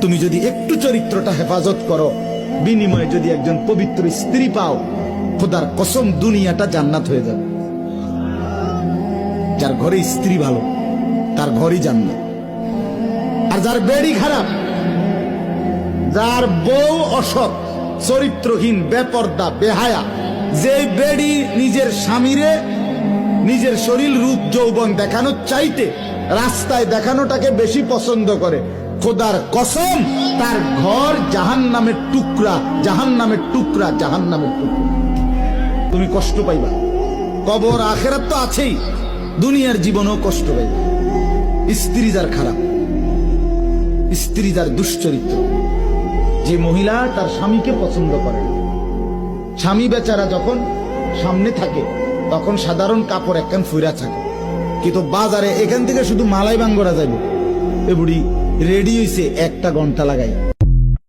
তুমি যদি একটু চরিত্রটা হেফাজত করো, বিনিময়ে যদি একজন পবিত্র স্ত্রী পাও, খোদার কসম দুনিয়াটা জান্নাত হয়ে যাবে। যার ঘরে স্ত্রী ভালো তার ঘরই জান্নাত। আর যার বেড়ি খারাপ, যার বউ অসৎ, চরিত্রহীন, বেপর্দা, বেহায়া, যে বেড়ি নিজের স্বামীরে নিজের শরীর রূপ যৌবন দেখানোর চাইতে রাস্তায় দেখানোটাকে বেশি পছন্দ করে, খোদার কসম তার ঘর জাহান্নামের টুকরা, জাহান্নামের টুকরা, জাহান্নামের টুকরা। তুমি কষ্ট পাইবা, কবর আখেরাত তো আছেই, দুনিয়ার জীবনেও কষ্ট পাইবা। স্ত্রী যার খারাপ, স্ত্রী যার দুশ্চরিত্র, যে মহিলা তার স্বামীকে পছন্দ করে না, স্বামী বেচারা যখন সামনে থাকে তখন সাধারণ কাপড় একখান ফুইরা থাকে, কিন্তু বাজারে এখান থেকে শুধু মালাই বাঙ্গরা যাইব, এ বুড়ি রেডি হইছে 1 ঘন্টা লাগাই।